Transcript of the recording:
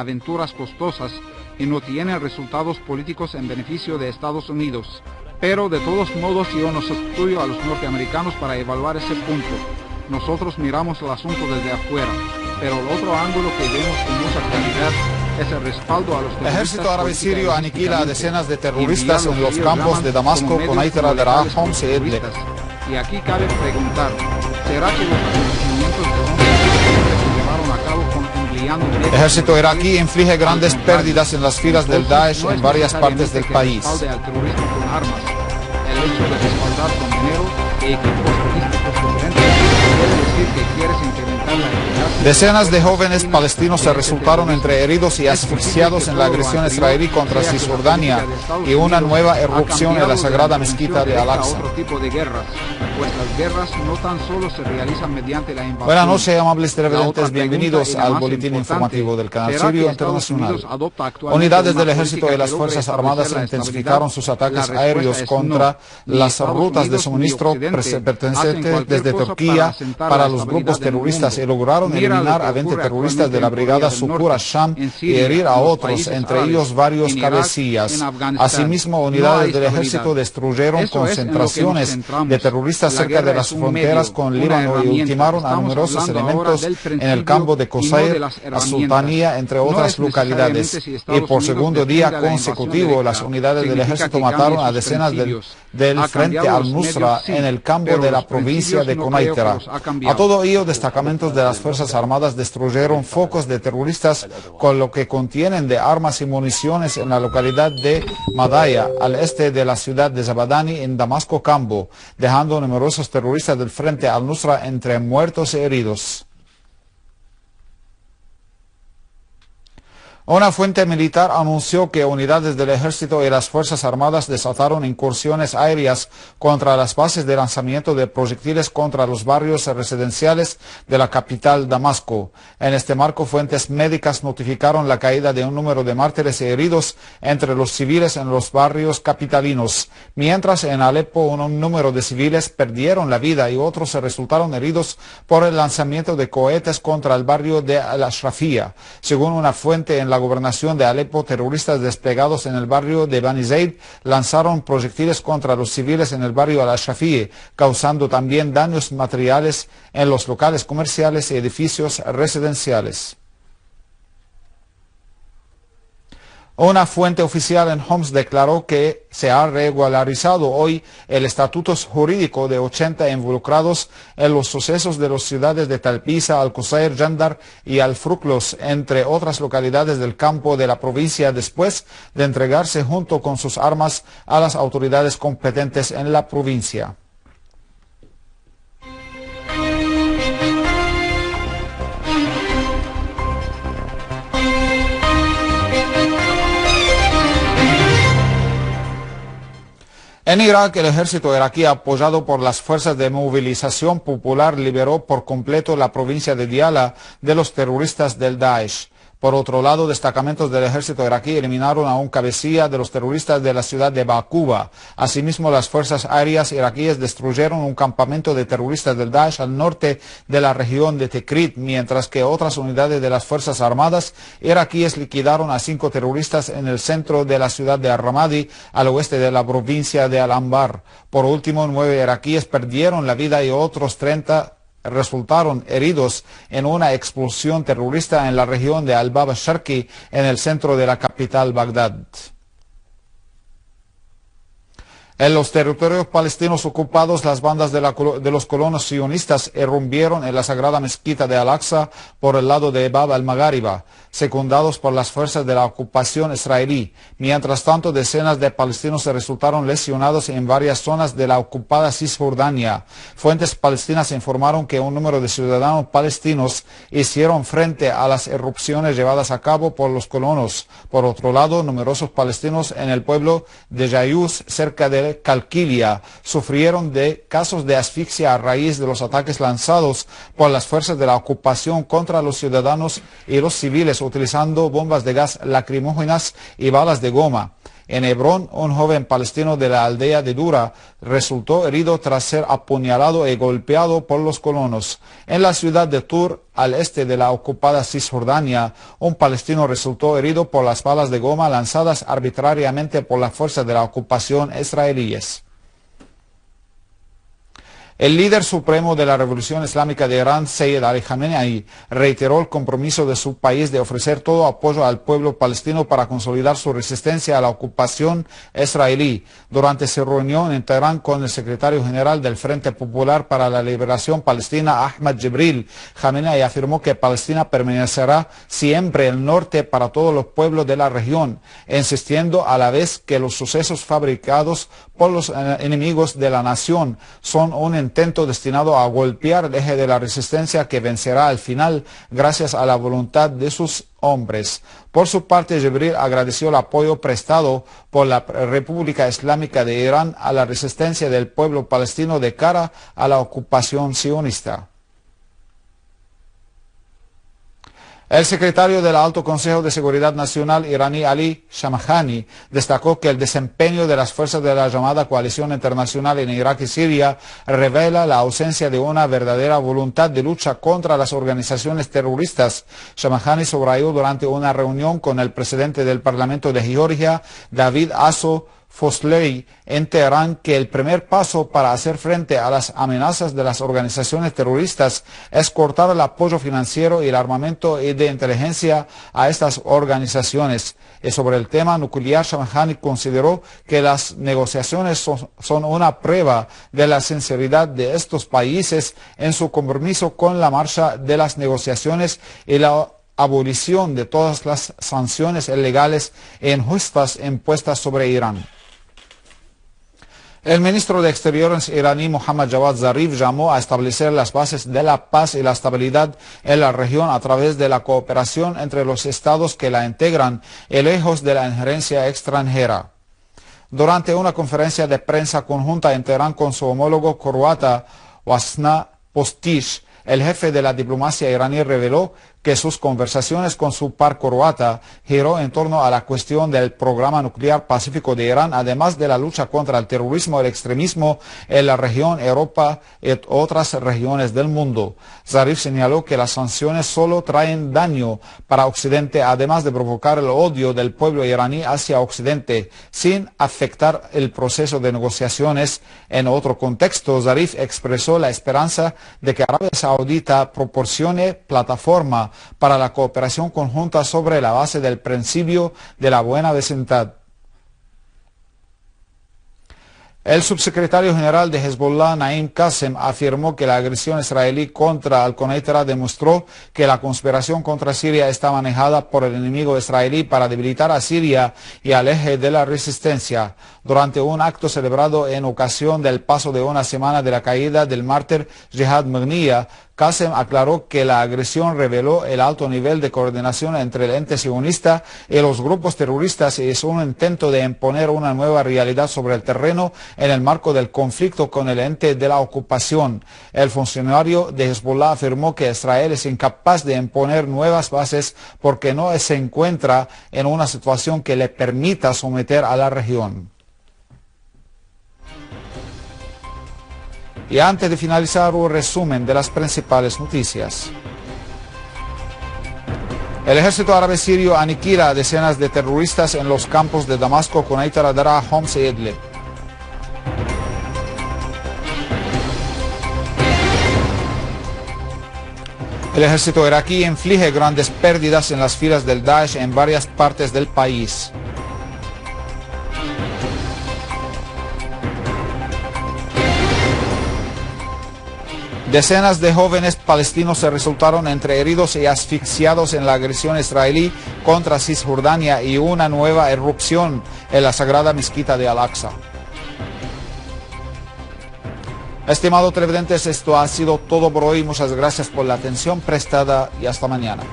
aventuras costosas y no tienen resultados políticos en beneficio de Estados Unidos. Pero de todos modos yo no sustituyo a los norteamericanos para evaluar ese punto. Nosotros miramos el asunto desde afuera, pero el otro ángulo que vemos con mucha claridad es el respaldo a los terroristas. El ejército árabe sirio aniquila a decenas de terroristas en los campos de Damasco, Quneitra, Daraa, Homs y Idlib. Y aquí cabe preguntar, ¿será que los acontecimientos de Homs se llevaron a cabo empleando medios? El ejército iraquí inflige grandes pérdidas en las filas del Daesh en varias partes del país. El hecho de respaldar con dinero e equipos logísticos diferentes quiere decir que quieres incrementar la eficacia. Decenas de jóvenes palestinos se resultaron entre heridos y asfixiados en la agresión israelí contra Cisjordania y una nueva erupción en la sagrada mezquita de Al-Aqsa. Pues las guerras no tan solo se realizan mediante la invasión. Buenas noches, amables televidentes, bienvenidos al boletín informativo del canal Sirio Internacional. Unidades del ejército y las fuerzas armadas intensificaron sus ataques aéreos contra las rutas de suministro pertenecientes desde Turquía para los grupos terroristas y lograron eliminar a 20 terroristas de la brigada Sukur al-Sham y herir a otros, entre ellos varios cabecillas. Asimismo, unidades del ejército destruyeron concentraciones de terroristas cerca de las fronteras con Líbano y ultimaron a numerosos elementos en el campo de Qusair, Sultanía, entre otras localidades. Y por segundo día consecutivo, las unidades del ejército mataron a decenas del Frente al-Nusra en el campo de la provincia de Quneitra. A todo ello, destacamentos de las Fuerzas Armadas destruyeron focos de terroristas con lo que contienen de armas y municiones en la localidad de Madaya, al este de la ciudad de Zabadani, en Damasco Campo, dejando numerosos terroristas del Frente al-Nusra entre muertos y heridos. Una fuente militar anunció que unidades del ejército y las fuerzas armadas desataron incursiones aéreas contra las bases de lanzamiento de proyectiles contra los barrios residenciales de la capital Damasco. En este marco, fuentes médicas notificaron la caída de un número de mártires y heridos entre los civiles en los barrios capitalinos, mientras en Alepo un número de civiles perdieron la vida y otros resultaron heridos por el lanzamiento de cohetes contra el barrio de Al-Ashrafia. Según una fuente en la gobernación de Alepo, terroristas desplegados en el barrio de Bani Zaid lanzaron proyectiles contra los civiles en el barrio Al-Ashrafia, causando también daños materiales en los locales comerciales y edificios residenciales. Una fuente oficial en Homs declaró que se ha regularizado hoy el estatuto jurídico de 80 involucrados en los sucesos de las ciudades de Talpisa, Al-Qusair, Jandar y Al-Fruklos, entre otras localidades del campo de la provincia, después de entregarse junto con sus armas a las autoridades competentes en la provincia. En Irak, el ejército iraquí, apoyado por las fuerzas de movilización popular, liberó por completo la provincia de Diyala de los terroristas del Daesh. Por otro lado, destacamentos del ejército iraquí eliminaron a un cabecilla de los terroristas de la ciudad de Bakuba. Asimismo, las fuerzas aéreas iraquíes destruyeron un campamento de terroristas del Daesh al norte de la región de Tikrit, mientras que otras unidades de las fuerzas armadas iraquíes liquidaron a 5 terroristas en el centro de la ciudad de Ar-Ramadi, al oeste de la provincia de Al-Anbar. Por último, 9 iraquíes perdieron la vida y otros 30 resultaron heridos en una explosión terrorista en la región de Al-Bab al-Sharqi, en el centro de la capital Bagdad. En los territorios palestinos ocupados, las bandas de los colonos sionistas irrumpieron en la sagrada mezquita de Al-Aqsa por el lado de Bab al-Maghariba, secundados por las fuerzas de la ocupación israelí. Mientras tanto, decenas de palestinos resultaron lesionados en varias zonas de la ocupada Cisjordania. Fuentes palestinas informaron que un número de ciudadanos palestinos hicieron frente a las irrupciones llevadas a cabo por los colonos. Por otro lado, numerosos palestinos en el pueblo de Yayuz, cerca de Calquilia, sufrieron de casos de asfixia a raíz de los ataques lanzados por las fuerzas de la ocupación contra los ciudadanos y los civiles utilizando bombas de gas lacrimógenas y balas de goma. En Hebrón, un joven palestino de la aldea de Dura resultó herido tras ser apuñalado y golpeado por los colonos. En la ciudad de Tur, al este de la ocupada Cisjordania, un palestino resultó herido por las balas de goma lanzadas arbitrariamente por las fuerzas de la ocupación israelíes. El líder supremo de la Revolución Islámica de Irán, Sayyid Ali Khamenei, reiteró el compromiso de su país de ofrecer todo apoyo al pueblo palestino para consolidar su resistencia a la ocupación israelí. Durante su reunión en Teherán con el secretario general del Frente Popular para la Liberación Palestina, Ahmad Jibril, Khamenei afirmó que Palestina permanecerá siempre el norte para todos los pueblos de la región, insistiendo a la vez que los sucesos fabricados por los enemigos de la nación son un intento destinado a golpear el eje de la resistencia que vencerá al final gracias a la voluntad de sus hombres. Por su parte, Jibril agradeció el apoyo prestado por la República Islámica de Irán a la resistencia del pueblo palestino de cara a la ocupación sionista. El secretario del Alto Consejo de Seguridad Nacional iraní Ali Shamkhani destacó que el desempeño de las fuerzas de la llamada coalición internacional en Irak y Siria revela la ausencia de una verdadera voluntad de lucha contra las organizaciones terroristas. Shamkhani subrayó durante una reunión con el presidente del Parlamento de Georgia, David Aso Fosley, en Teherán, que el primer paso para hacer frente a las amenazas de las organizaciones terroristas es cortar el apoyo financiero y el armamento y de inteligencia a estas organizaciones. Y sobre el tema nuclear, Shamkhani consideró que las negociaciones son una prueba de la sinceridad de estos países en su compromiso con la marcha de las negociaciones y la abolición de todas las sanciones ilegales e injustas impuestas sobre Irán. El ministro de Exteriores iraní Mohammad Javad Zarif llamó a establecer las bases de la paz y la estabilidad en la región a través de la cooperación entre los estados que la integran y lejos de la injerencia extranjera. Durante una conferencia de prensa conjunta en Teherán con su homólogo croata Wasna Postić, el jefe de la diplomacia iraní reveló que sus conversaciones con su par croata giró en torno a la cuestión del programa nuclear pacífico de Irán, además de la lucha contra el terrorismo y el extremismo en la región, Europa y otras regiones del mundo. Zarif señaló que las sanciones solo traen daño para Occidente, además de provocar el odio del pueblo iraní hacia Occidente, sin afectar el proceso de negociaciones. En otro contexto, Zarif expresó la esperanza de que Arabia Saudita proporcione plataforma para la cooperación conjunta sobre la base del principio de la buena vecindad. El subsecretario general de Hezbollah, Naim Qassem, afirmó que la agresión israelí contra Al-Qunaytra demostró que la conspiración contra Siria está manejada por el enemigo israelí para debilitar a Siria y al eje de la resistencia. Durante un acto celebrado en ocasión del paso de una semana de la caída del mártir Jihad Maghniya, Qassem aclaró que la agresión reveló el alto nivel de coordinación entre el ente sionista y los grupos terroristas y es un intento de imponer una nueva realidad sobre el terreno en el marco del conflicto con el ente de la ocupación. El funcionario de Hezbollah afirmó que Israel es incapaz de imponer nuevas bases porque no se encuentra en una situación que le permita someter a la región. Y antes de finalizar, un resumen de las principales noticias. El ejército árabe sirio aniquila a decenas de terroristas en los campos de Damasco, Quneitra, Daraa, Homs y Idlib. El ejército iraquí inflige grandes pérdidas en las filas del Daesh en varias partes del país. Decenas de jóvenes palestinos se resultaron entre heridos y asfixiados en la agresión israelí contra Cisjordania y una nueva erupción en la sagrada mezquita de Al-Aqsa. Estimados televidentes, esto ha sido todo por hoy. Muchas gracias por la atención prestada y hasta mañana.